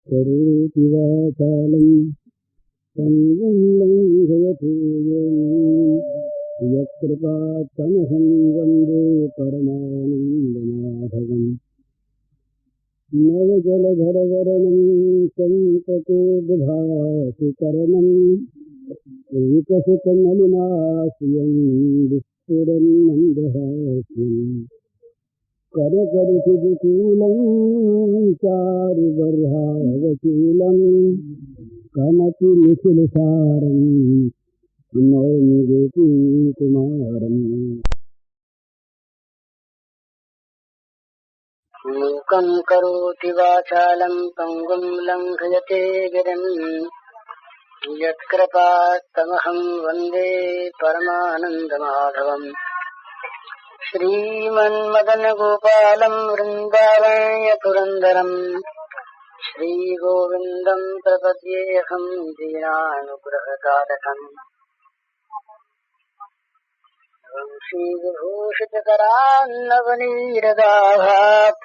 करोति वाचालं पङ्गुं लङ्घयति यत्कृपात्तमहं वन्दे परमानन्दमाधवम्। नवजलधरवरणं कम्पकोद्भासिकरणं विकसितनलिनाश्रियं विस्फुरन्मन्दहास्यम्। करकरुचिविकूलं चारुबर्हावकीलं कमपि निखिलसारं नौमि गोपीकुमारम्। मूकं करोति वाचालं पङ्गुं लङ्घयते गिरिं यत्कृपात्तमहं वन्दे परमानन्दमाधवम्। श्रीमन्मदनगोपालं वृन्दावनपुरन्दरं श्रीगोविन्दं प्रपद्येऽहं दीनानुग्रहतारकम्। वंशीविभूषितकरान्नवनीरदाभात्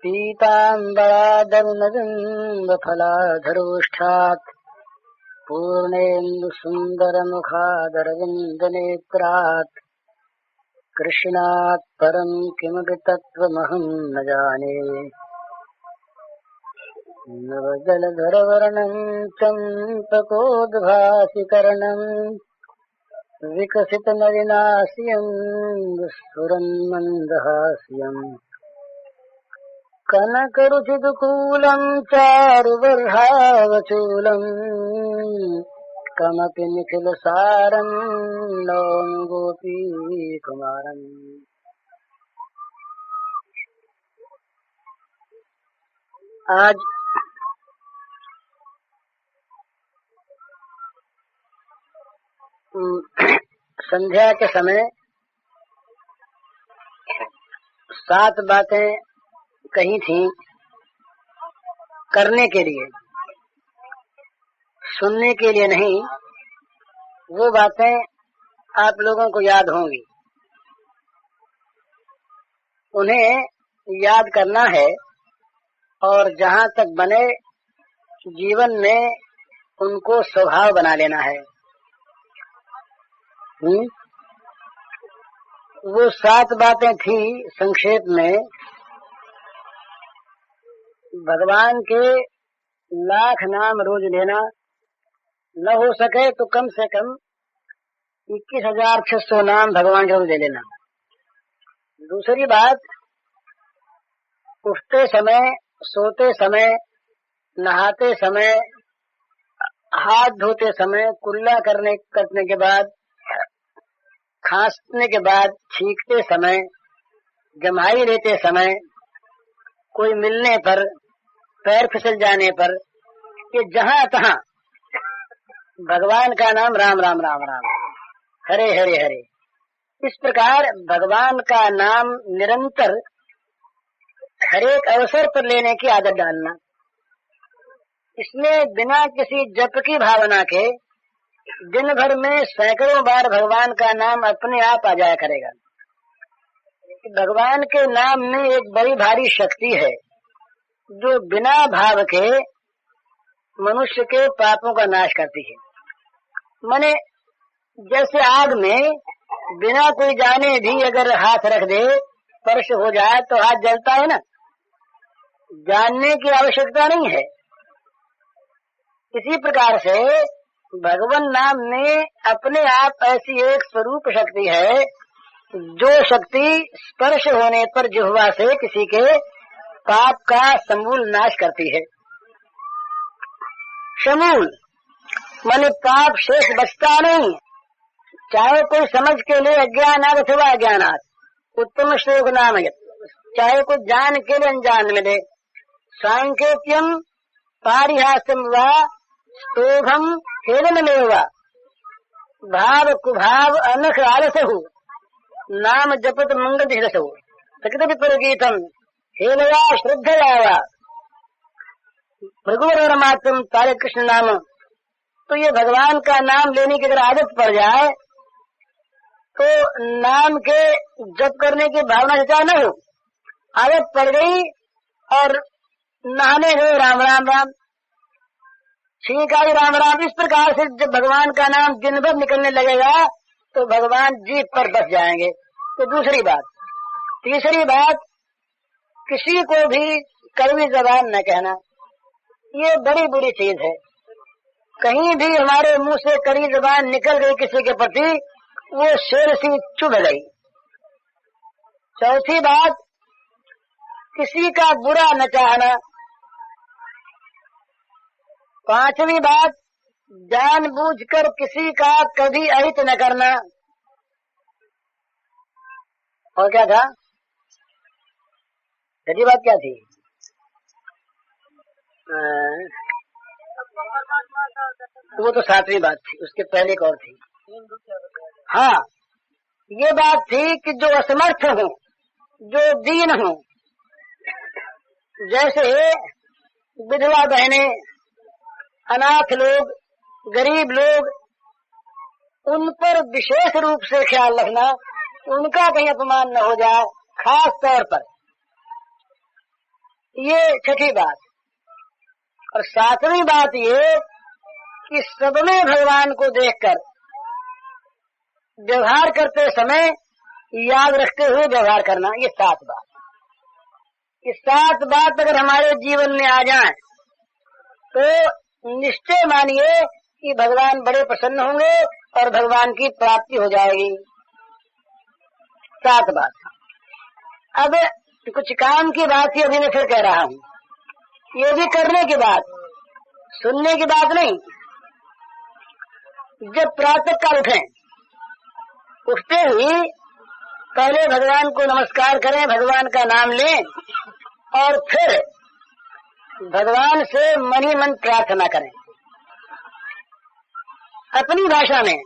पीताम्बरादरुणबिम्बफलाधरोष्ठात् पूर्णेन्दुसुन्दरमुखादरविन्दनेत्रात् कृष्णात् परं किमपि तत्त्वमहं न जाने। नवजलधरवर्णं चम्पकोद्भासिकरणं विकसितनलिनास्यं विस्फुरन्मन्दहास्यम्। कनकरुचिदुकूलं चारुबर्हावचूलं कमपि निखिलसारं नौमि गोपीकुमारम्। आज संध्या के समय 7 बातें कही थी करने के लिए, सुनने के लिए नहीं। वो बातें आप लोगों को याद होंगी, उन्हें याद करना है और जहाँ तक बने जीवन में उनको स्वभाव बना लेना है। वो 7 बातें थी संक्षेप में। भगवान के लाख नाम रोज लेना, न हो सके तो कम से कम 21,600 नाम भगवान के रोज ले लेना। दूसरी बात, उठते समय, सोते समय, नहाते समय, हाथ धोते समय, कुल्ला करने के बाद, खांसने के बाद, छींकते समय, जम्हाई लेते समय, कोई मिलने पर, पैर फिसल जाने पर, ये जहाँ तहाँ भगवान का नाम राम राम राम राम, हरे हरे हरे। इस प्रकार भगवान का नाम निरंतर हरेक अवसर पर लेने की आदत डालना। इसमें बिना किसी जप की भावना के दिन भर में सैकड़ों बार भगवान का नाम अपने आप आ जाया करेगा। भगवान के नाम में एक बड़ी भारी शक्ति है जो बिना भाव के मनुष्य के पापों का नाश करती है। माने जैसे आग में बिना कोई जाने भी अगर हाथ रख दे, स्पर्श हो जाए तो हाथ जलता है ना, जानने की आवश्यकता नहीं है। इसी प्रकार से भगवान नाम में अपने आप ऐसी एक स्वरूप शक्ति है जो शक्ति स्पर्श होने पर जिह्वा से किसी के पाप का समूल नाश करती है। समूल माने पाप शेष बचता नहीं, चाहे कोई समझ के ले अज्ञानात् अथवा अज्ञानात्, उत्तम श्लोक नाम है, चाहे कोई जान के लिए अनजान में दे। सांकेत्यम पारिहास्यम वा स्तोभम हेलनमेव वा भाव कुभाव अनख आलसहु नाम जपत मंगल दिशसहु सकित विपरीतम हेलया श्रद्धया वा भगवान मातम तारे कृष्ण नाम। तो ये भगवान का नाम लेने की अगर आदत पड़ जाए तो नाम के जप करने की भावना से न हो, आदत पड़ गई और नहाने गए राम राम राम, ठीक आई राम राम। इस प्रकार से जब भगवान का नाम दिन भर निकलने लगेगा तो भगवान जीभ पर बस जाएंगे। तो दूसरी बात। तीसरी बात, किसी को भी कड़वी जबान न कहना, ये बड़ी बुरी चीज है। कहीं भी हमारे मुंह से कड़ी जबान निकल गई किसी के प्रति, वो शेर सी चुभ गई। चौथी बात, किसी का बुरा न चाहना। पांचवी बात, जानबूझकर किसी का कभी अहित न करना। और क्या था? छठी बात क्या थी? वो तो सातवीं बात थी, उसके पहले एक और थी। हाँ, ये बात थी कि जो असमर्थ हो, जो दीन हो, जैसे विधवा बहनें, अनाथ लोग, गरीब लोग, उन पर विशेष रूप से ख्याल रखना, उनका कहीं अपमान न हो जाए, खास तौर पर। ये छठी बात। और सातवीं बात ये कि सब में भगवान को देखकर व्यवहार करते समय याद रखते हुए व्यवहार करना। ये सात बात। ये सात बात अगर हमारे जीवन में आ जाए तो निश्चय मानिए कि भगवान बड़े प्रसन्न होंगे और भगवान की प्राप्ति हो जाएगी। सात बात। अब कुछ काम की बात ही अभी मैं फिर कह रहा हूँ, ये भी करने की बात, सुनने की बात नहीं। जब प्रातः काल उठते ही पहले भगवान को नमस्कार करें, भगवान का नाम लें और फिर भगवान से मन ही मन प्रार्थना करें। अपनी भाषा में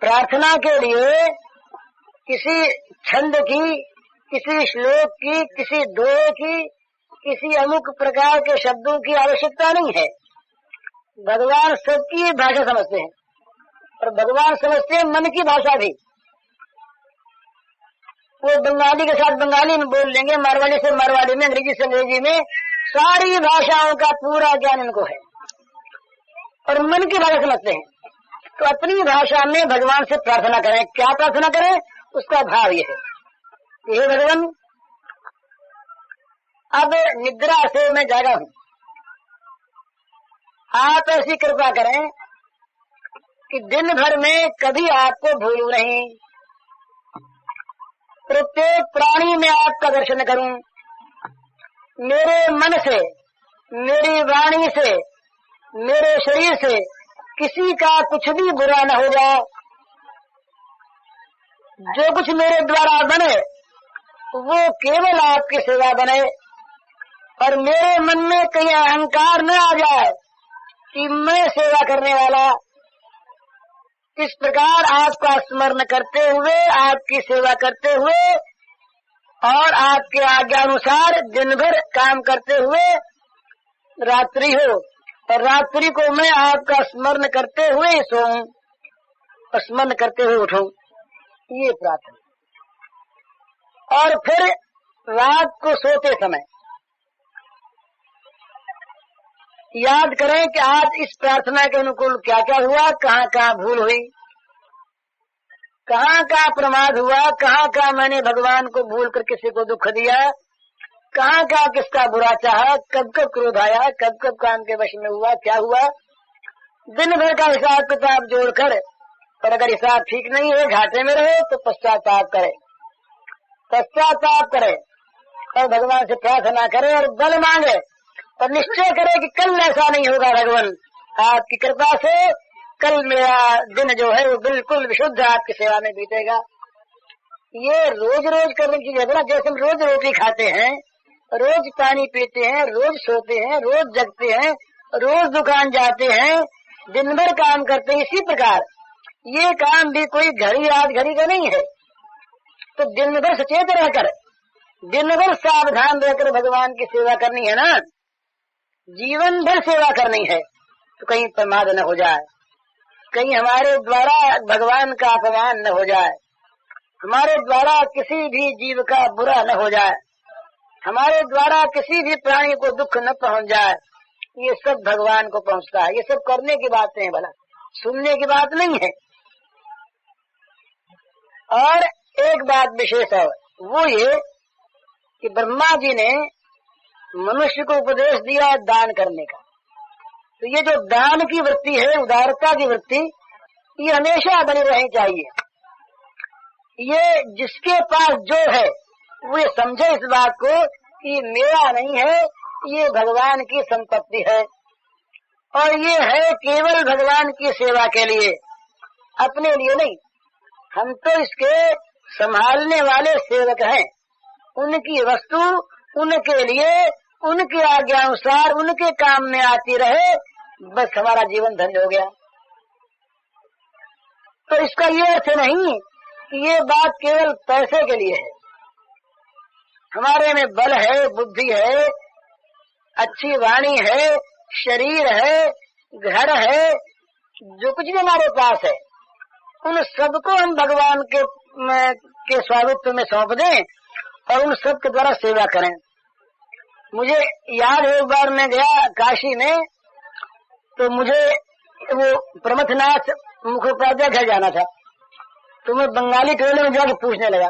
प्रार्थना के लिए किसी छंद की, किसी श्लोक की, किसी दोहे की, किसी अमुक प्रकार के शब्दों की आवश्यकता नहीं है। भगवान सबकी भाषा समझते हैं और भगवान समझते हैं मन की भाषा भी। वो बंगाली के साथ बंगाली में बोल लेंगे, मारवाड़ी से मारवाड़ी में, अंग्रेजी से अंग्रेजी में, सारी भाषाओं का पूरा ज्ञान इनको है और मन की भाषा समझते हैं। तो अपनी भाषा में भगवान से प्रार्थना करें। क्या प्रार्थना करें? उसका भाव ये है, हे भगवान, अब निद्रा से मैं जागा हूँ, आप ऐसी कृपा करें कि दिन भर में कभी आपको भूलूं नहीं, प्रत्येक प्राणी में आपका दर्शन करूं, मेरे मन से, मेरी वाणी से, मेरे शरीर से किसी का कुछ भी बुरा न हो जाए। जो कुछ मेरे द्वारा बने वो केवल आपकी सेवा बने और मेरे मन में कहीं अहंकार न आ जाए कि मैं सेवा करने वाला। इस प्रकार आपका स्मरण करते हुए, आपकी सेवा करते हुए और आपके आज्ञानुसार दिन भर काम करते हुए रात्रि हो और रात्रि को मैं आपका स्मरण करते हुए सोऊं और स्मरण करते हुए उठूं। ये प्रार्थना। और फिर रात को सोते समय याद करें कि आज इस प्रार्थना के अनुकूल क्या क्या हुआ, कहाँ कहाँ भूल हुई, कहाँ कहाँ प्रमाद हुआ, कहाँ कहाँ मैंने भगवान को भूल कर किसी को दुख दिया, कहाँ कहाँ किसका बुरा चाहा, कब कब क्रोध आया, कब कब काम के वश में हुआ, क्या हुआ। दिन भर का हिसाब किताब जोड़कर, और अगर हिसाब ठीक नहीं है, घाटे में रहे तो पश्चाताप करे, पश्चाताप करे और भगवान से प्रार्थना करे और बल मांगे और निश्चय करे कि कल ऐसा नहीं होगा। भगवान आपकी कृपा से कल मेरा दिन जो है वो बिल्कुल विशुद्ध आपकी सेवा में बीतेगा। ये रोज रोज करने की जगह ना, जैसे हम रोज रोटी खाते हैं, रोज पानी पीते हैं, रोज सोते हैं, रोज जगते हैं, रोज दुकान जाते हैं, दिन भर काम करते हैं, इसी प्रकार ये काम भी कोई घड़ी रात घड़ी का नहीं है। तो दिन भर सचेत रहकर, दिन भर सावधान रहकर भगवान की सेवा करनी है ना, जीवन भर सेवा करनी है। तो कहीं प्रमाद न हो जाए, कहीं हमारे द्वारा भगवान का अपमान न हो जाए, हमारे द्वारा किसी भी जीव का बुरा न हो जाए। हमारे द्वारा किसी भी प्राणी को दुख न पहुंच जाए, ये सब भगवान को पहुंचता है। ये सब करने की बातें हैं, भला सुनने की बात नहीं है। और एक बात विशेष है, वो ये कि ब्रह्मा जी ने मनुष्य को उपदेश दिया दान करने का। तो ये जो दान की वृत्ति है, उदारता की वृत्ति, ये हमेशा बनी रहनी चाहिए। ये जिसके पास जो है वो ये समझे इस बात को कि मेरा नहीं है, ये भगवान की संपत्ति है और ये है केवल भगवान की सेवा के लिए, अपने लिए नहीं। हम तो इसके संभालने वाले सेवक हैं। उनकी वस्तु उनके लिए, उनकी आज्ञानुसार उनके काम में आती रहे, बस हमारा जीवन धन्य हो गया। तो इसका ये अर्थ नहीं कि ये बात केवल पैसे के लिए है। हमारे में बल है, बुद्धि है, अच्छी वाणी है, शरीर है, घर है, जो कुछ भी हमारे पास है, उन सबको हम भगवान के स्वामित्व में सौंप दें और उन सब के द्वारा सेवा करें। मुझे याद है, एक बार मैं गया काशी में, तो मुझे वो प्रमथनाथ मुखोपाध्याय घर जाना था। तो मैं बंगाली टोले में जाकर पूछने लगा।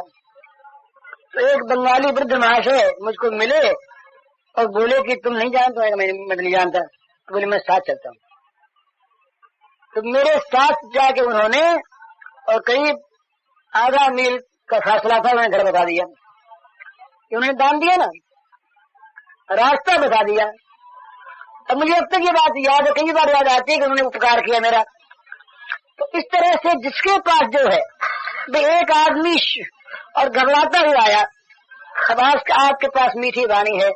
तो एक बंगाली वृद्ध महाशय मुझको मिले और बोले कि तुम नहीं जानते हो? मैं नहीं जानता। तो बोले मैं साथ चलता हूँ। तो मेरे साथ जाके उन्होंने, और करीब आधा मील का फासला था, उन्होंने घर बता दिया। उन्होंने दान दिया ना, रास्ता बता दिया। अब मुझे अब तक ये बात याद है, कई बार याद आती है कि उन्होंने उपकार किया मेरा। तो इस तरह से जिसके पास जो है, एक आदमी और घबराता हुआ आया। अब आपके पास मीठी वाणी है,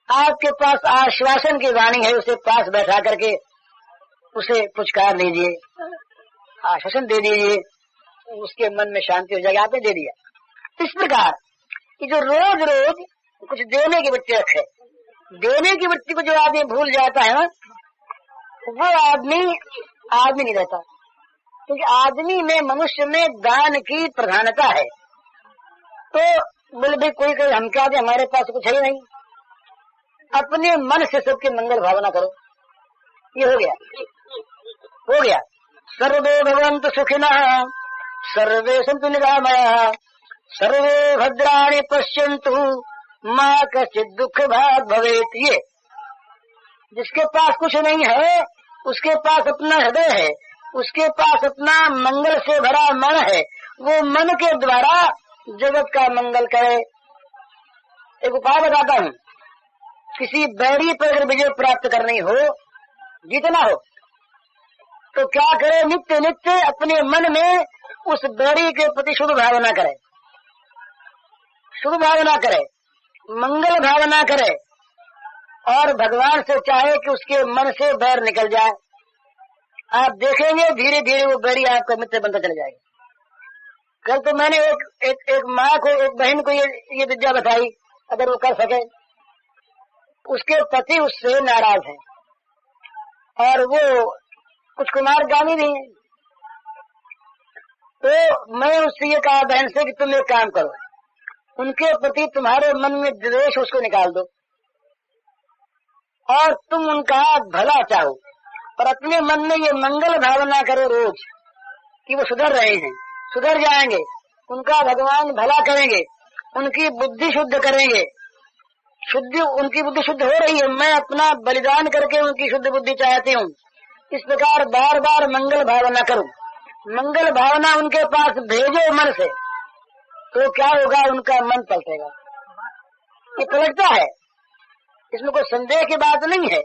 आपके पास आश्वासन की वाणी है, उसे पास बैठा करके उसे पुचकार लीजिए, आश्वासन दे दीजिए, उसके मन में शांति हो जाएगी। आपने दे दिया। इस प्रकार कि जो रोज रोज कुछ देने की वृत्ति रखे, देने की वृत्ति को जो आदमी भूल जाता है ना, वो आदमी नहीं रहता। क्योंकि आदमी में, मनुष्य में दान की प्रधानता है। तो बोले भाई कोई कहे हम क्या दे, हमारे पास कुछ है ही नहीं। अपने मन से सबके मंगल भावना करो। ये हो गया। सर्वे भवन्तु सुखिनः, सर्वे सन्तु निरामयाः, सर्वे भद्राणि पश्यन्तु, मा कश्चित् दुःख भाग् भवेत्। ये जिसके पास कुछ नहीं है, उसके पास अपना हृदय है, उसके पास अपना मंगल से भरा मन है, वो मन के द्वारा जगत का मंगल करे। एक उपाय बताता हूँ। किसी बैरी पर अगर विजय प्राप्त करनी हो, जीतना हो, तो क्या करे? नित्य नित्य अपने मन में उस बैरी के प्रति शुभ भावना करे, शुभ भावना करे, मंगल भावना करे, और भगवान से चाहे कि उसके मन से बैर निकल जाए। आप देखेंगे धीरे धीरे वो बैरी आपका मित्र बनता चला जाएगा। कल तो मैंने एक माँ को, एक बहन को ये विद्या बताई, अगर वो कर सके। उसके पति उससे नाराज है और वो कुछ कुमारगामी भी है। तो मैं उससे ये कहा बहन से कि तुम एक काम करो, उनके प्रति तुम्हारे मन में द्वेष उसको निकाल दो और तुम उनका भला चाहो, और अपने मन में ये मंगल भावना करो रोज कि वो सुधर रहे हैं, सुधर जाएंगे, उनका भगवान भला करेंगे, उनकी बुद्धि शुद्ध करेंगे। उनकी बुद्धि शुद्ध हो रही है, मैं अपना बलिदान करके उनकी शुद्ध बुद्धि चाहती हूँ। इस प्रकार बार बार मंगल भावना करूं, मंगल भावना उनके पास भेजो मन से, तो क्या होगा? उनका मन पलटेगा। ये पलटता है, इसमें कोई संदेह की बात नहीं है।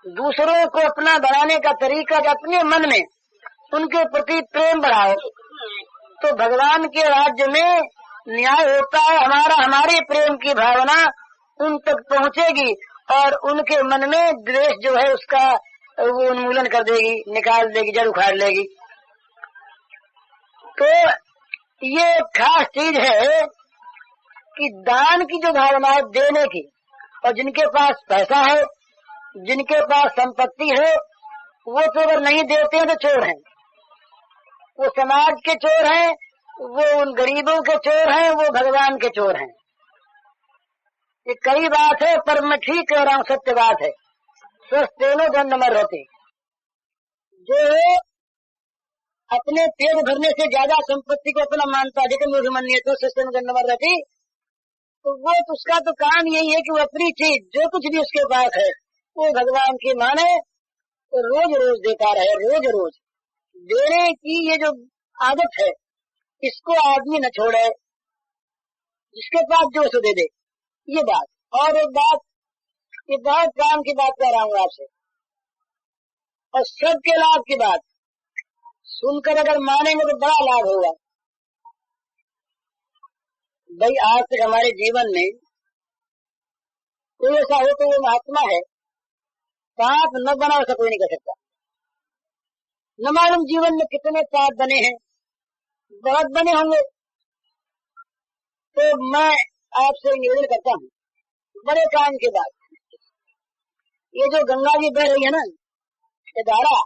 दूसरों को अपना बनाने का तरीका, अपने मन में उनके प्रति प्रेम बढ़ाओ, तो भगवान के राज्य में न्याय होता है। हमारे प्रेम की भावना उन तक पहुँचेगी और उनके मन में द्वेष जो है उसका वो उन्मूलन कर देगी, निकाल देगी, जड़ उखाड़ लेगी। तो ये खास चीज है कि दान की जो भावना है देने की, और जिनके पास पैसा है, जिनके पास संपत्ति है, वो तो अगर नहीं देते हैं तो चोर हैं, वो समाज के चोर हैं, वो उन गरीबों के चोर हैं, वो भगवान के चोर हैं। ये कई बात है, पर मैं ठीक कह रहा हूँ, सत्य बात है। स्वस्थेनो गंधमर रहती, जो अपने पेट भरने से ज्यादा संपत्ति को अपना मानता, लेकिन मुझमन्य तो स्वस्थेनो गंधमर रहती, तो वो उसका तो काम यही है कि वो अपनी चीज जो कुछ भी उसके पास है वो भगवान की माने, तो रोज रोज देता रहे, रोज रोज देने की ये जो आदत है इसको आदमी न छोड़े, जिसके पास जो सो दे दे, ये बात। और एक बात, ये बहुत काम की बात कर रहा हूँ आपसे, और सबके लाभ की बात सुनकर अगर मानेंगे तो बड़ा लाभ होगा। भाई आज तक हमारे जीवन में कोई ऐसा हो तो वो महात्मा है, पाप न बना ऐसा कोई नहीं कर सकता। न मालूम जीवन में कितने पाप बने हैं, बहुत बने होंगे। तो मैं आपसे निवेदन करता हूँ, बड़े काम की बात, ये जो गंगा जी बह रही है ना, ये धारा,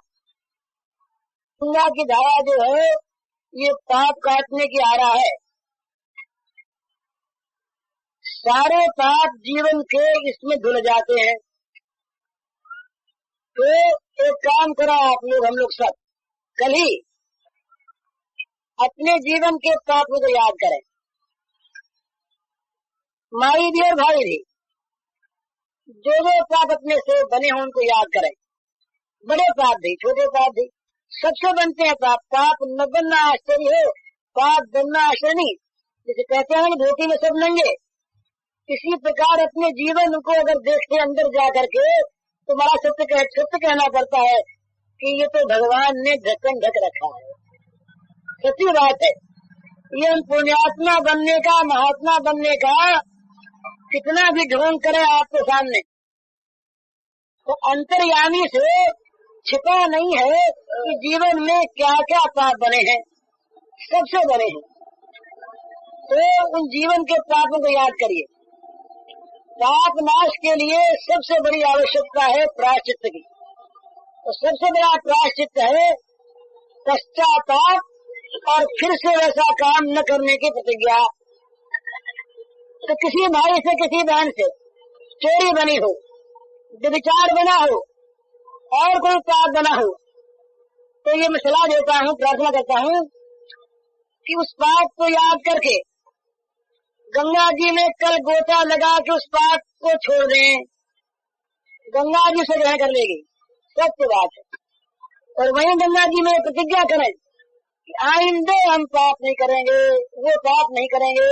गंगा की धारा जो है ये पाप काटने की आ रहा है। सारे पाप जीवन के इसमें धुल जाते हैं। तो एक काम करो आप लोग, हम लोग सब कल ही अपने जीवन के पापों को याद करें, माई भी और भाई भी, जो जो पाप अपने से बने हों उनको याद करें। बड़े पाप भी, छोटे पाप भी, सबसे बनते हैं पाप। पाप न बनना आश्चर्य है, पाप बनना आश्चर्य नहीं। जैसे कहते हैं धोती में सब नंगे, इसी प्रकार अपने जीवन को अगर देखते अंदर जा करके तो बड़ा सत्य कहना पड़ता है कि ये तो भगवान ने ढक्कन ढक रखा है। सच्ची बात है। ये हम पुण्यात्मा बनने का, महात्मा बनने का कितना भी ढोंग करे आपके सामने, तो अंतर्यामी से छिपा नहीं है कि जीवन में क्या क्या पाप बने हैं, सबसे बने हैं। तो उन जीवन के पापों को याद करिए। पाप नाश के लिए सबसे बड़ी आवश्यकता है प्रायश्चित की, तो सबसे बड़ा प्रायश्चित है पश्चाताप और फिर से वैसा काम न करने की प्रतिज्ञा। तो किसी भाई से, किसी बहन से चोरी बनी हो, व्यभिचार बना हो और कोई पाप बना हो, तो ये मैं सलाह देता हूँ, प्रार्थना करता हूँ कि उस पाप को याद करके गंगा जी में कल गोता लगा के उस पाप को छोड़ दें, गंगा जी से ग्रहण कर लेगी, सत्य बात है। और वहीं गंगा जी में प्रतिज्ञा करें कि आइंदे हम पाप नहीं करेंगे, वो पाप नहीं करेंगे।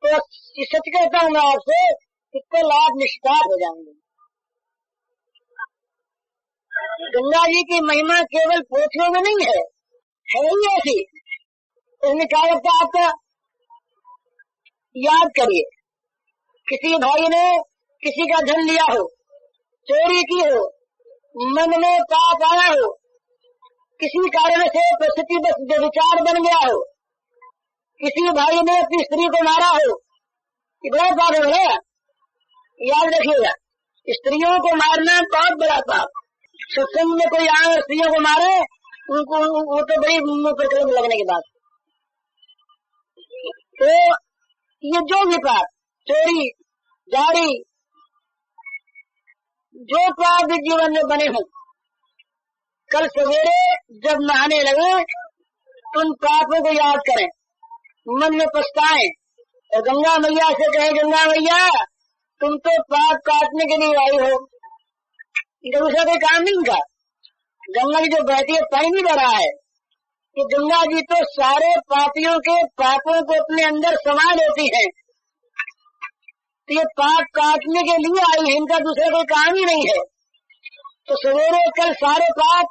तो सच कहता हूँ मैं आपसे कि कल आप निष्पाप हो जाएंगे। गंगा जी की महिमा केवल पोथियों में नहीं है, है ही ऐसी। इसमें क्या लगता है आपका, याद करिए, किसी भाई ने किसी का धन लिया हो, चोरी की हो, मन में पाप आया हो, किसी कारण से परिस्थिति बस व्यभिचार बन गया हो, किसी भाई ने अपनी स्त्री को मारा हो, ये बड़ा पाप है ना, याद रखिएगा। स्त्रियों को मारना बहुत बड़ा पाप। सत्संग में कोई आए स्त्रियों को मारे, उनको वो तो बड़ी मुंह पर कलम लगने के बाद। तो ये जो भी पाप, चोरी, जारी, जो पाप जीवन में बने हों, कल सवेरे जब नहाने लगे तो उन पापों को याद करें, मन में पछताएं और गंगा मैया से कहे, गंगा मैया तुम तो पाप काटने के लिए आई हो, दूसरा कोई काम नहीं इनका। गंगा जी जो बहती है, पानी नहीं बह रहा है, कि गंगा जी तो सारे पापियों के पापों को अपने अंदर समा लेती है। तो ये पाप काटने के लिए आई है, इनका दूसरा कोई काम ही नहीं है। तो सवेरे कल सारे पाप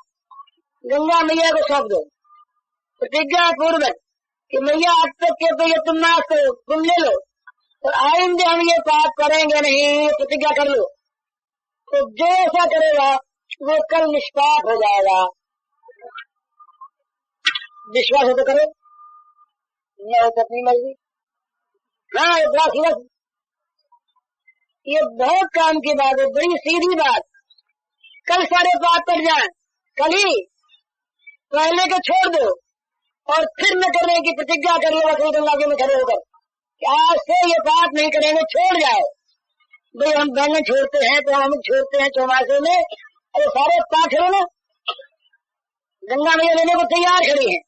गंगा मैया को सौंप दो प्रतिज्ञा पूर्वक कि मैया अब तक के तो ये तुम ना तो तुम ले लो, और आइंदे हम ये पाप करेंगे नहीं, प्रतिज्ञा कर लो। तो जो ऐसा करेगा वो कल निष्पाप हो जाएगा। विश्वास हो तो करो, नहीं हो तो अपनी मर्जी। हाँ, ये बहुत काम की बात है, बड़ी सीधी बात। कल सारे पाप कर जाए, कल ही पहले के छोड़ दो और फिर न करने की प्रतिज्ञा कर लो, गंगा जी में खड़े होकर कि आज से ये पाप नहीं करेंगे, छोड़ जाओ। भाई हम बैंगन छोड़ते हैं तो हम छोड़ते हैं चौमासे में, अरे सारे पाप छोड़ो ना। गंगा मैया लेने को तैयार खड़ी है।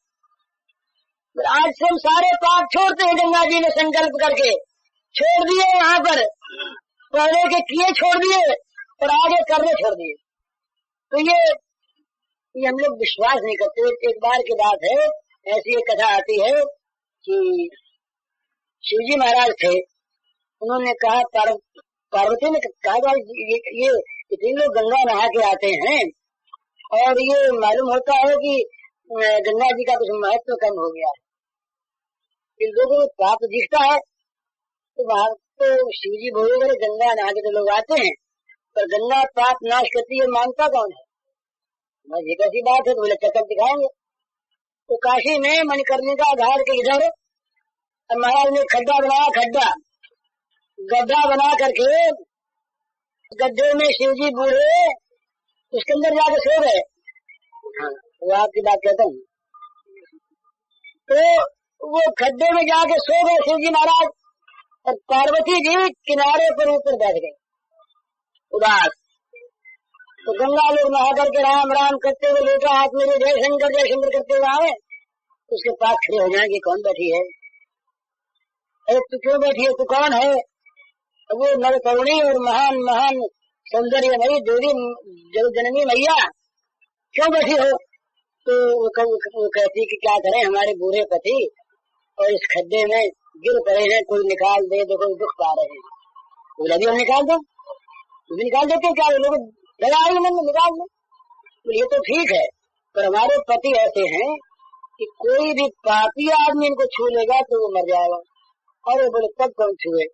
आज से हम सारे पाप छोड़ते हैं, गंगा जी ने संकल्प करके छोड़ दिए। वहां पर पहले के किए छोड़ दिए और आगे करने छोड़ दिए। तो ये हम लोग विश्वास नहीं करते। एक बार की बात है, ऐसी एक कथा आती है कि शिवजी महाराज थे, उन्होंने कहा पार्वती ने कहा भाई ये इतने लोग गंगा नहा के आते हैं और ये मालूम होता है कि गंगा जी का कुछ महत्व कम हो गया है, इन लोगों को पाप दिखता है। तो वहां तो शिवजी बोले गंगा नहा के तो लोग आते हैं, पर गंगा पाप नाश करती है, मानता कौन है? बस एक ऐसी बात है। तो बोले चक्कर दिखाएंगे। तो काशी में मणिकर्णिका घाट के इधर महाराज ने खड्डा बनाया, गड्ढा बना करके गड्ढे में शिवजी बूढ़े उसके अंदर जाके सो गए। हाँ, वो आपकी बात कहता हूँ। तो वो खड्डे में जाके सो गए शिवजी महाराज, और पार्वती जी किनारे पर ऊपर बैठ गई उदास। तो गंगा लोग नहा करके राम राम करते हुए लेटा हाथ में जय शंकर करते हुए आए, उसके पास खड़े हो जाएंगे, कौन बैठी है? अरे तू क्यों बैठी है, तू कौन है? वो नरकरुणी और महान महान सौंदर्य भई देवी जननी मैया, क्यों बैठी हो? तो वो कहती कि क्या करें, हमारे बूढ़े पति और इस खड्डे में गिर पड़े हैं, कोई निकाल दे, देखो दुख पा रहे हैं। बोला भी हम निकाल दो, निकाल देते क्या? लोग लगा ही नहीं, निकाल दो। तो ये तो ठीक है, पर हमारे पति ऐसे हैं कि कोई भी पापी आदमी इनको छू लेगा तो वो मर जाएगा। अरे बोले तब कौन छुए?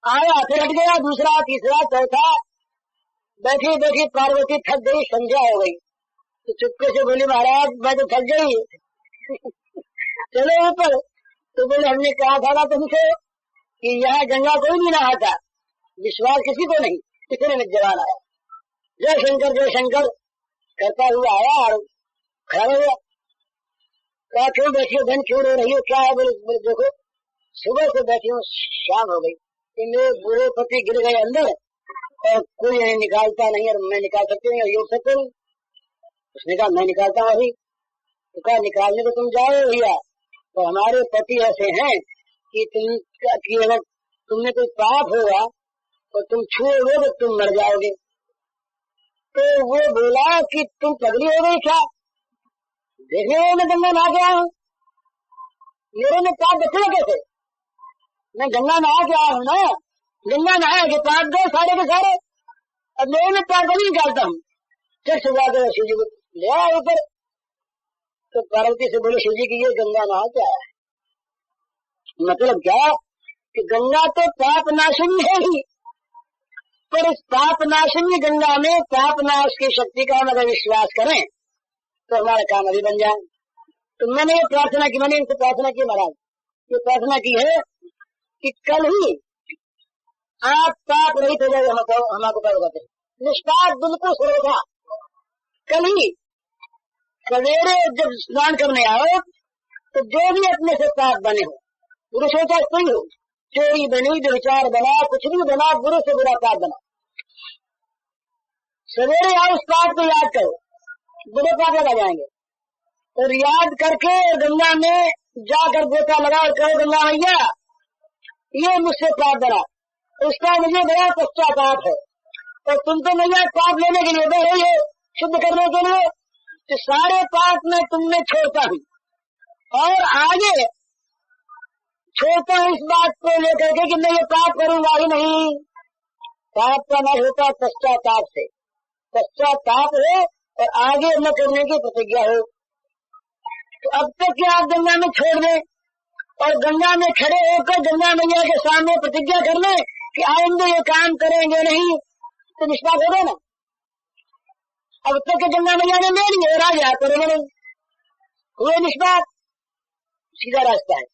आया फिर हट गया, दूसरा तीसरा चौथा। बैठी बैठी पार्वती थक गई, संध्या हो गई, तो चुपके से बोली महाराज मैं तो थक गई, चलो ऊपर। तो बोले हमने कहा था ना तुमसे कि यहाँ गंगा कोई नहीं नहाता, विश्वास किसी को नहीं। कितने में जवान आया, जय शंकर करता हुआ आया और खड़ा हो गया। कहा क्यों बैठी हो बहन, क्यों रो रही हो, क्या है? बोले देखो सुबह से बैठी हूँ, शाम हो गई, मेरे बूढ़े पति गिर गए अंदर और कोई नहीं निकालता नहीं, और मैं निकाल सकती हूँ, योग सकते नहीं। उसने कहा मैं निकालता हूँ अभी। तो कहा निकालने को तुम जाओ भैया, तो हमारे पति ऐसे हैं कि अगर तुमने कोई पाप होगा और तुम छुओगे तो तुम मर जाओगे। तो वो बोला कि तुम पगली हो गई क्या? देखने में गंगा नहा के आया हूँ, मेरे में पाप बचे कैसे? मैं गंगा नहा के आया हूँ ना, गंगा नहा के पाप गए सारे के सारे, अब मेरे में पाप नहीं निकालता हूँ। फिर सुबह के शिव जी को ले आया ऊपर। तो पार्वती से बोले शिव जी की ये गंगा नहा के आया है, मतलब क्या कि गंगा तो पाप नाशिनी है ही, पर इस पाप नाशिनी गंगा में पाप नाश की शक्ति का हम अगर विश्वास करें तो हमारा काम अभी बन जाए। तो मैंने ये प्रार्थना की, मैंने इनसे प्रार्थना की महाराज, ये प्रार्थना की है कि कल ही आप पाप रहित हो जाए, हमको क्या बताते निष्पाप बिल्कुल सुरक्षा। कल ही सवेरे जब स्नान करने आओ तो जो भी अपने से पाप बने हो, पुरुष हो चाहे स्त्री हो, चोरी बनी, व्यभिचार बना, कुछ भी बना, बुरे से बुरा पाप बना, सवेरे आओ उस पाप को याद करो, बुरे पाप लगा जाएंगे। और याद करके गंगा में जाकर गोता लगा और कहो गंगा मैया ये मुझसे पाप बना, उसका मुझे बड़ा पश्चाताप है, और तुम तो मैया पाप लेने के लिए बैठे हो, शुद्ध करने के लिए, तो सारे पाप मैं तुमने छोड़ता हूँ और आगे छोड़ता हूँ इस बात को लेकर के कि मैं ये पाप करूंगा ही नहीं। पाप का न होता पश्चाताप से, पश्चाताप हो और आगे न करने की प्रतिज्ञा हो। तो अब तक क्या आप गंगा में छोड़ दें और गंगा में खड़े होकर गंगा मैया के सामने प्रतिज्ञा कर लें कि आइंदे ये काम करेंगे नहीं, तो निष्पाप हो गए ना। अब तक के गंगा मैया ने ले लिए और आ गया करेंगे नहीं, हुए निष्पाप। सीधा रास्ता है।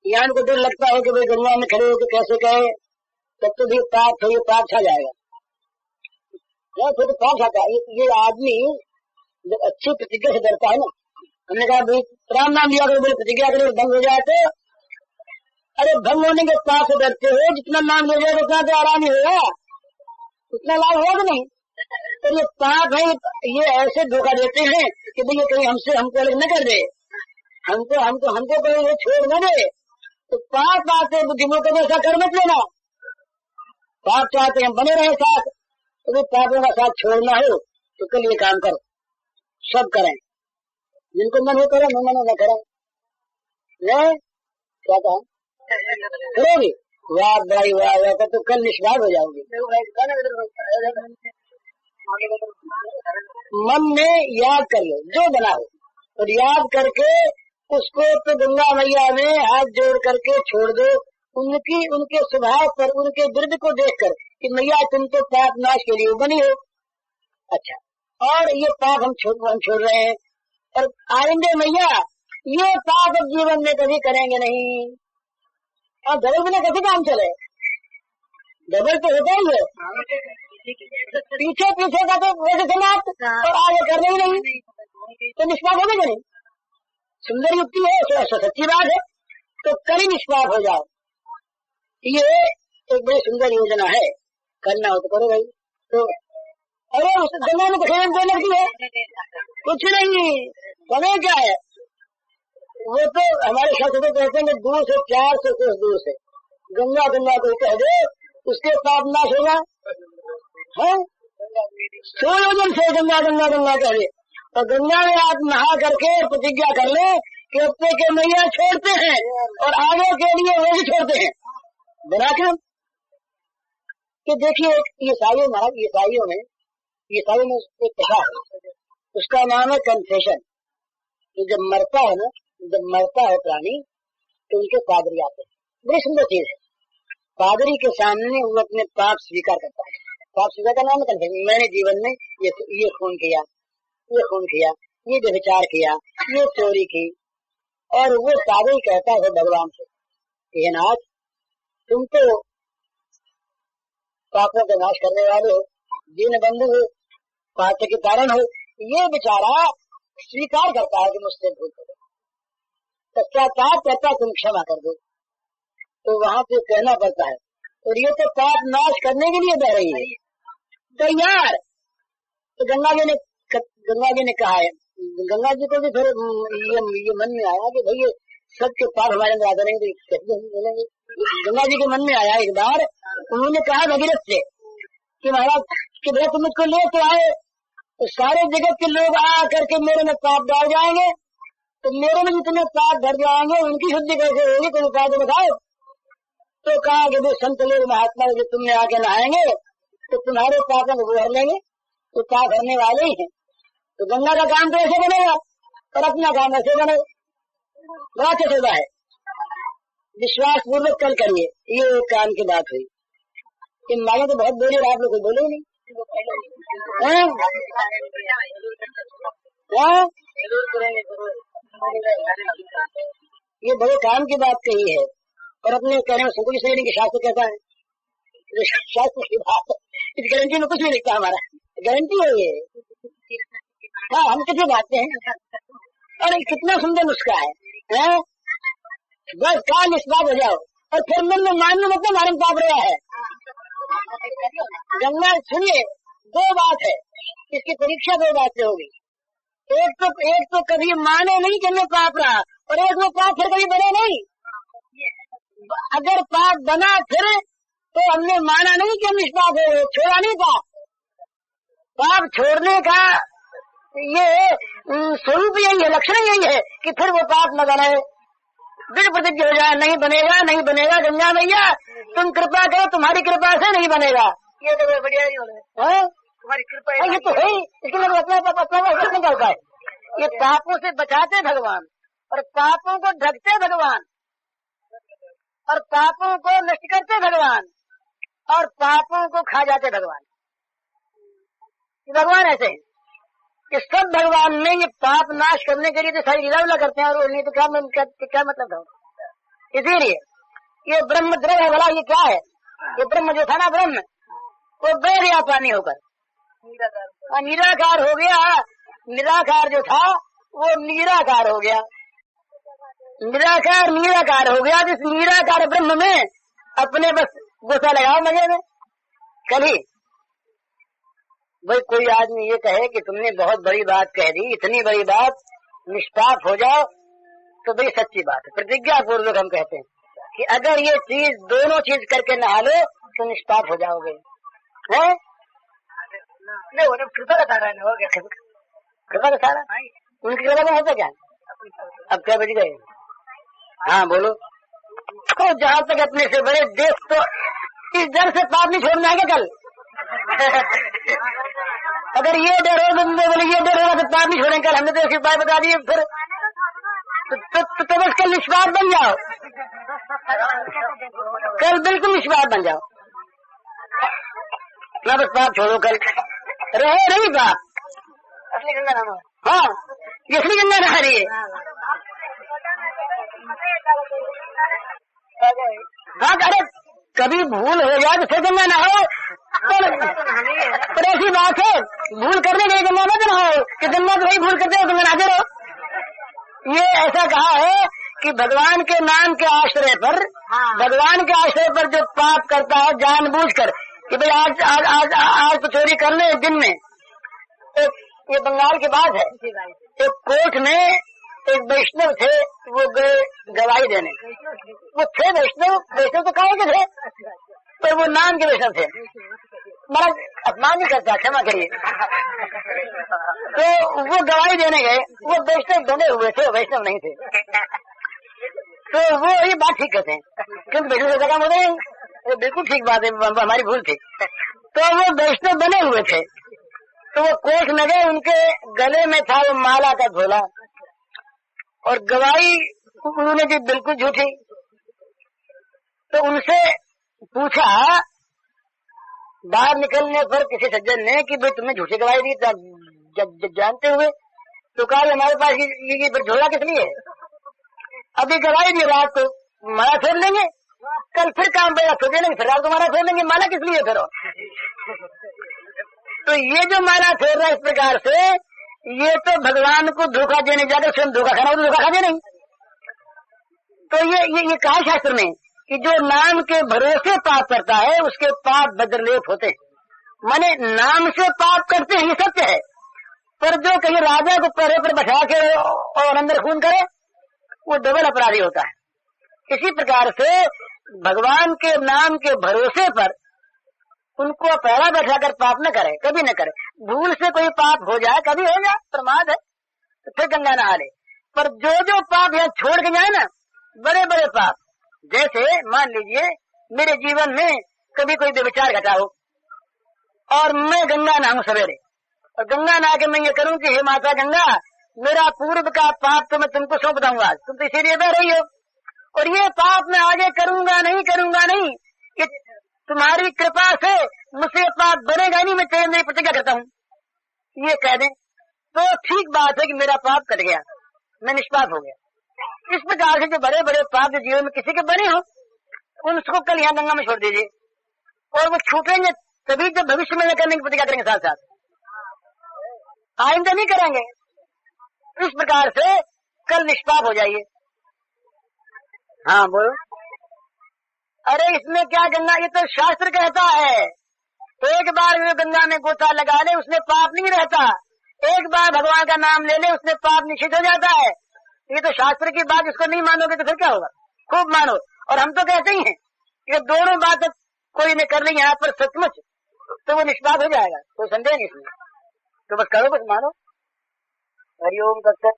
यहाँ को डर लगता है कि भाई गंगा में खड़े होकर कैसे कहे, तब तो भी पाप है, ये पाप छा जाएगा, फिर तो पाप छाता है। ये आदमी जब अच्छी प्रतिज्ञा से डरता है ना, हमने कहा भाई राम नाम लिया करो, बोले प्रतिज्ञा करो, भंग हो जाए अरे भंग होने के पाप से डरते हो, जितना नाम ले जाएगा उतना तो आराम ही होगा, उतना लाभ होगा नहीं। तो ये पाप है, ये ऐसे धोखा देते हैं कि भैया कहीं हमको अलग न कर दे, हमको कहीं छोड़ न दे। तो पाप आते बुद्धिमों को ऐसा कर मत लेना। पाप चाहते हम बने रहे साथ, तो पापों का साथ छोड़ना हो तो कल ये काम करो, सब करें, जिनको मन हो करें, मन न करें। क्या कहा करोगे? वाह भाई वाह, वाह तो कल निष्पाप हो जाओगे। मन में याद कर लो जो बना हो, और याद करके उसको तो गंगा मैया में हाथ जोड़ करके छोड़ दो। उनके स्वभाव पर, उनके विरुद्ध को देखकर कि मैया तुम तो पाप नाश के लिए बनी हो। अच्छा, और ये पाप हम छोड़ रहे हैं, और आएंगे मैया ये पाप जीवन में कभी करेंगे नहीं। और डबल बिना कैसे काम चले? डबल तो होता ही है, पीछे का तो वैसे समाप्त, और आगे करने ही नहीं, तो निष्पाप होगा नहीं। सुंदर युक्ति है, सच्ची बात है, तो कभी निष्पाप हो जाओ। ये एक बड़ी सुंदर योजना है, करना हो तो करो भाई। तो अरे उस गंगा में तो कोई लगती है कुछ नहीं, समय क्या है? वो तो हमारे शास्त्र तो कहते हैं दूर से 400 कोस दूर से गंगा को कह दे, उसके पाप नाश होगा। 100 योजन से गंगा कह दे, और गंगा में आप नहा करके प्रतिज्ञा कर ले कि अब तक के मैया छोड़ते हैं और आगे के लिए वो भी छोड़ते हैं। बना क्या कि देखिए, ईसाइयों में एक कथा है, उसका नाम है कन्फेशन। तो जब मरता है प्राणी, तो उनके पादरी आते हैं, बड़ी सुंदर चीज है। पादरी के सामने वो अपने पाप स्वीकार करता है। पाप स्वीकार का नाम है कन्फेशन। मैंने जीवन में ये खून किया, ये व्यभिचार किया, ये चोरी की, और वो पादरी कहता है भगवान से, हे नाथ, तुम तो पापों का नाश करने वाले हो, दीन बंधु हो, पाप के कारण हो। ये बेचारा स्वीकार करता है कि मुझसे भूल हो गई, पश्चाताप करता, तुम क्षमा कर दो। तो वहां पे कहना पड़ता है, और ये तो पाप नाश करने के लिए बह रही है तैयार। तो गंगा जी ने कहा है, गंगा जी को भी फिर ये मन में आया कि भाई ये सबके पाप हमारे अंदर आते नहीं, कैसे बोलेंगे। गंगा जी के मन में आया एक बार, उन्होंने कहा भगीरथ से कि महाराज कि भैया तुम मुझको ले तो आए, तो सारे जगत के लोग आ करके मेरे में पाप डाल जाएंगे, तो मेरे में जितने पाप भर जाएंगे उनकी शुद्धि कैसे होगी, कोई उपाय तो बताओ। तो कहा कि भाई संत लोग महात्मा जो तुमने आके नहाएंगे तो तुम्हारे पापों को भर लेंगे, तो पाप भरने वाले ही है। तो गंगा का काम तो ऐसे बनेगा और अपना काम ऐसे बनेगा, बड़ा चतुर्दा है। विश्वास पूर्वक कल करिए। ये एक काम की बात हुई कि मांगे तो बहुत बोले, आप लोग कोई बोले ही नहीं। ये बड़े काम की बात कही है, और अपने कहने में सबको सही नहीं कि शास्त्र कहता है, शास्त्र की बात, इस गारंटी में कुछ नहीं लिखता, हमारा गारंटी है ये। हाँ, हम किसी बातें हैं, और कितना सुंदर नुस्खा है, बस काल निष्पाप हो जाओ, और फिर मन में मानने मतलब हमारे पाप रहा है। गंगा सुनिए, दो बात है, इसकी परीक्षा दो बात से होगी। एक तो कभी माने नहीं कि मैं पाप रहा, और एक वो पाप फिर कभी बने नहीं। अगर पाप बना फिर तो हमने माना नहीं कि हम निष्पाप हो, छोड़ा नहीं था। पाप छोड़ने का ये स्वरूप यही है, लक्षण यही है कि फिर वो पाप न बने, दृढ़ प्रतिज्ञा हो जाए, नहीं बनेगा गंगा मैया तुम कृपा करो, तुम्हारी कृपा से नहीं बनेगा। ये तो बढ़िया नहीं हो रहा है, तुम्हारी कृपा ये तो है, इसके लिए अपना करता है। ये पापों से बचाते भगवान, और पापों को ढकते भगवान, और पापों को नष्ट करते भगवान, और पापों को खा जाते भगवान। भगवान ऐसे हैं कि सब भगवान ने ये पाप नाश करने के लिए तो सारी लीला करते हैं, और नहीं तो क्या मतलब है। इसीलिए ये ब्रह्म द्रव है, भला ये क्या है? ये ब्रह्म जो था ना, ब्रह्म वो बैर या पानी होकर निराकार हो गया, निराकार जो था वो निराकार हो गया। निराकार निराकार हो गया। जिस निराकार ब्रह्म में अपने बस गोता लगाओ मजे में। कल ही भाई कोई आदमी ये कहे कि तुमने बहुत बड़ी बात कह दी, इतनी बड़ी बात, निष्पाप हो जाओ, तो भाई सच्ची बात है। प्रतिज्ञा पूर्वक हम कहते हैं कि अगर ये चीज दोनों चीज करके नहा लो तो निष्पाप हो जाओगे। है नहीं, वो कृपा का सारा हो गया। कृपा का सारा उनकी कृपा में होता क्या? अब क्या बज गए? हाँ बोलो। तो जहाँ तक अपने से बड़े देश, तो इस डर से पाप नहीं छोड़ना है क्या कल? अगर ये डर हो तो बोले ये डर होगा तो पाप नहीं छोड़ेंगे कल। हमने तो ऐसे उपाय बता दिए। फिर तो बस कल निष्पाप बन जाओ, कल बिल्कुल निष्पाप बन जाओ ना। बस पाप छोड़ो, कल रहे नहीं पाप। असली गंगा नाम। हाँ, ये असली गंगा नहा रही है। हाँ, अरे कभी भूल हो जाए तो फिर गंगा नहाओ। पर ऐसी बात है, भूल करने गए गंगा मत नहाओ कि गंगा तो वही भूल करते हो, गंगा नहाते रहो। ये ऐसा कहा है कि भगवान के नाम के आश्रय पर, भगवान के आश्रय पर जो पाप करता है जानबूझकर कि भाई आज आज आज आज तो चोरी कर ले दिन में। ये बंगाल की बात है। एक कोर्ट में एक वैष्णव थे, वो गए गवाही देने। वो थे वैष्णव, वैष्णव तो कहे के थे, पर वो नाम के वैष्णव थे। महाराज अपमान नहीं करता, क्षमा करिए। तो वो गवाही देने गए, वो वैष्णव बने हुए थे, वैष्णव नहीं थे। तो वो ये बात ठीक कहते हैं, क्योंकि वैष्णव से काम होते हैं। बिल्कुल ठीक बात है, हमारी भूल थी। तो वो वैष्णव बने हुए थे, तो वो कोर्ट में गए, उनके गले में था वो माला का झोला, और गवाही उन्होंने दी बिल्कुल झूठी। तो उनसे पूछा बाहर निकलने पर किसी सज्जन ने कि भाई तुमने झूठी गवाही दी जब जानते हुए, तो कहा हमारे पास ये झोला किस लिए है? अभी गवाही दी, रात को माला छोड़ लेंगे, कल फिर काम पड़ेगा छोड़ देंगे, फिर रात को माला छोड़ लेंगे। माला किस लिए फिर? तो ये जो माला छोड़ रहा है इस प्रकार से, ये तो भगवान को धोखा देने जाकर स्वयं धोखा खाना, वो तो धोखा खाते नहीं। तो ये कहा शास्त्र में कि जो नाम के भरोसे पाप करता है उसके पाप बद्रलेप होते हैं। माने नाम से पाप करते हैं, ये सत्य है, पर जो कहीं राजा को पैरों पर बैठा के और अंदर खून करे, वो डबल अपराधी होता है। इसी प्रकार से भगवान के नाम के भरोसे पर उनको पैरा बैठाकर पाप न करे, कभी न करे। भूल से कोई पाप हो जाए, कभी हो जाए, प्रमाद है, तो फिर गंगा नहा ले। पर जो पाप यहाँ छोड़ के जाए ना, बड़े बड़े पाप, जैसे मान लीजिए मेरे जीवन में कभी कोई व्यभिचार घटा हो और मैं गंगा नहाऊं सवेरे, और गंगा नहा के मैं ये करूं कि हे माता गंगा, मेरा पूर्व का पाप तो मैं तुमको सौंप दूंगा, तुम तो इसीलिए बह रही हो, और ये पाप मैं आगे करूंगा नहीं, ये तुम्हारी कृपा से मुझसे पाप बनेगा नहीं, मैं तेरे प्रतिज्ञा करता हूँ, ये कह दें तो ठीक बात है कि मेरा पाप कट गया, मैं निष्पाप हो गया। इस प्रकार से जो बड़े बड़े पाप जो जीवन में किसी के बने हो, उनको कल यहाँ गंगा में छोड़ दीजिए, और वो छूटेंगे तभी जब भविष्य में न करने की प्रतिज्ञा करेंगे, साथ साथ आइंदा नहीं करेंगे। इस प्रकार से कल निष्पाप हो जाइए। हाँ बोलो। अरे इसमें क्या गंगा, ये तो शास्त्र कहता है, एक बार गंगा में गोता लगा ले उसमें पाप नहीं रहता, एक बार भगवान का नाम ले ले उसमें पाप निश्चित हो जाता है। ये तो शास्त्र की बात, इसको नहीं मानोगे तो फिर क्या होगा? खूब मानो। और हम तो कहते ही हैं ये दोनों बात कोई ने कर ली यहाँ पर सचमुच, तो वो निष्पाप हो जाएगा, कोई संदेह नहीं इसमें। तो बस करो, बस मानो। हरिओम तत्सत।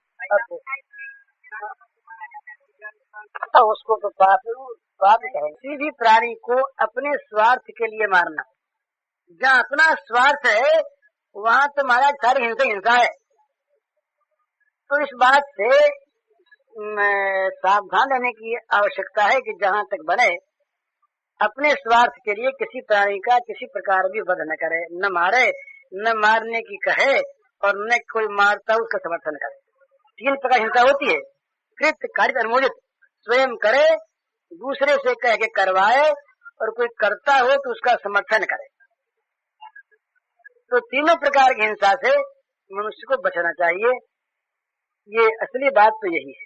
उसको तो पाप कहेंगे। किसी भी प्राणी को अपने स्वार्थ के लिए मारना, जहाँ अपना स्वार्थ है वहाँ तो महाराज सारी हिंसा है। तो इस बात से सावधान रहने की आवश्यकता है कि जहाँ तक बने अपने स्वार्थ के लिए किसी प्राणी का किसी प्रकार भी वध न करे, न मारे, न मारने की कहे, और न कोई मारता उसका समर्थन करे। 3 प्रकार हिंसा होती है, कृत, कारित, अनुमोदित। स्वयं करे, दूसरे से कह के करवाए, और कोई करता हो तो उसका समर्थन करे। तो तीनों प्रकार की हिंसा से मनुष्य को बचना चाहिए। ये असली बात तो यही है।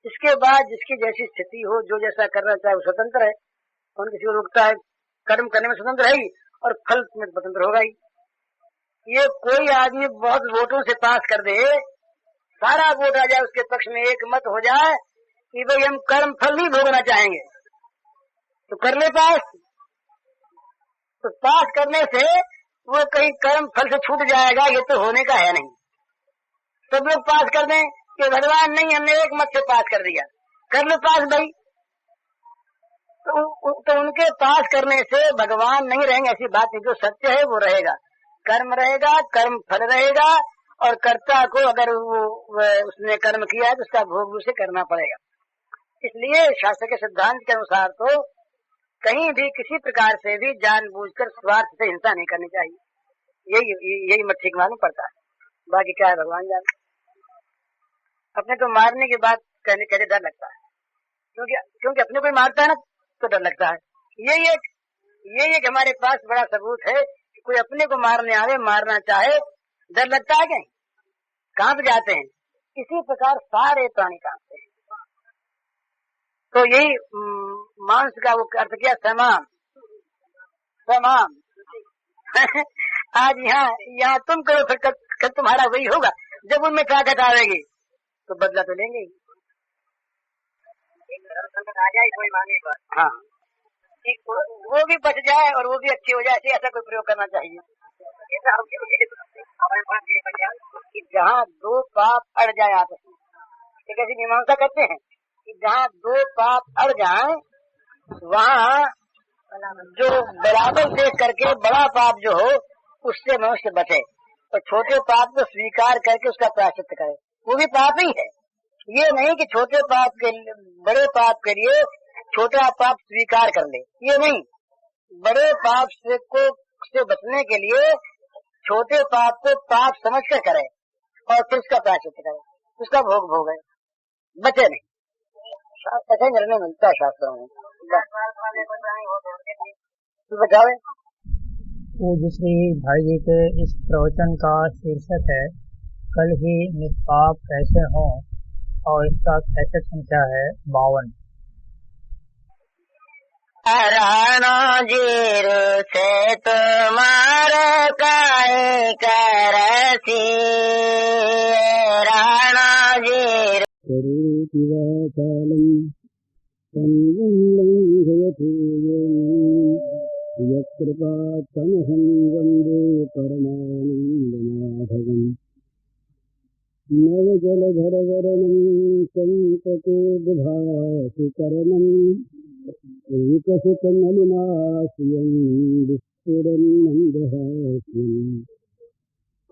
इसके बाद जिसकी जैसी स्थिति हो, जो जैसा करना चाहे वो स्वतंत्र है, कौन किसी को रोकता है? कर्म करने में स्वतंत्र है ही और फल में स्वतंत्र होगा ही। ये कोई आदमी बहुत वोटों से पास कर दे, सारा वोट आ जाए उसके पक्ष में, एक मत हो जाए कि भाई हम कर्म फल नहीं भोगना चाहेंगे, तो कर ले पास। तो पास करने से वो कहीं कर्म फल से छूट जाएगा, ये तो होने का है नहीं। सब लोग पास कर दें कि भगवान नहीं, हमने एक मत से पास कर दिया, कर लो पास भाई। तो उनके पास करने से भगवान नहीं रहेंगे, ऐसी बात नहीं। जो सत्य है वो रहेगा, कर्म रहेगा, कर्म फल रहेगा, और कर्ता को अगर वो उसने कर्म किया है तो उसका भोग उसे करना पड़ेगा। इसलिए शास्त्र के सिद्धांत के अनुसार तो कहीं भी किसी प्रकार से भी जानबूझकर स्वार्थ से हिंसा नहीं करनी चाहिए। यही मत ठीक मालूम पड़ता है, बाकी क्या है भगवान जाने। अपने को मारने की बात कहने कहते डर लगता है, क्योंकि अपने को मारता है ना तो डर लगता है। यही एक हमारे पास बड़ा सबूत है कि कोई अपने को मारने आवे, मारना चाहे, डर लगता है क्या? कांप जाते हैं। इसी प्रकार सारे प्राणी कांपते हैं। तो यही मांस का वो अर्थ किया, समान समान। आज यहाँ तुम करो, फिर तुम्हारा वही होगा। जब उनमें ताकत आवेगी तो बदला तो लेंगे ही। आ जाए कोई मांगे पर, हाँ, वो भी बच जाए और वो भी अच्छी हो जाए, ऐसा कोई प्रयोग करना चाहिए। जहाँ दो पाप अड़ जाए आपस में, एक ऐसी मीमांसा करते हैं कि जहाँ दो पाप अड़ जाए, वहाँ जो बराबर देख करके बड़ा पाप जो हो उससे मनुष्य बचे, और छोटे पाप को स्वीकार करके उसका प्रायश्चित करे, वो भी पाप ही है। ये नहीं कि छोटे पाप के बड़े पाप के लिए छोटा पाप स्वीकार कर ले, ये नहीं। बड़े पाप से बचने के लिए छोटे पाप को पाप समझ कर करे और फिर उसका प्रायश्चित करे, उसका भोग भोगे, बचे नहीं। ऐसा निर्णय मिलता है शास्त्रों में। बचावे पूज्य श्री भाई जी के इस प्रवचन का शीर्षक है कल ही निष्पाप कैसे हों, और इसका कैसेट संख्या है 52। राणो जीर से तुम्हार काय करसी, राणो जीर करोति वाचालं पंगुं लंघयति यत्कृपात्तमहं वन्दे परमानन्दमाधवम्। नवजलधरवरणं संततोद्भासिकरणम् एकसुतनलिनाश्रियं विस्फुरन्मन्दहास्यम्।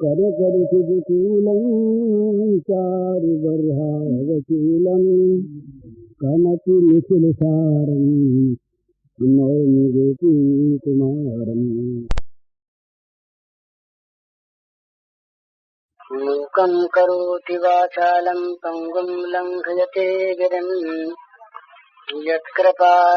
करकरुषिविकूलं चारुबर्हावकीलं कमपि निखिलसारं नौमि गोपीकुमारम्। मूकं करोति वाचालं पंगुं लंघयते गिरिं, यत्कृपा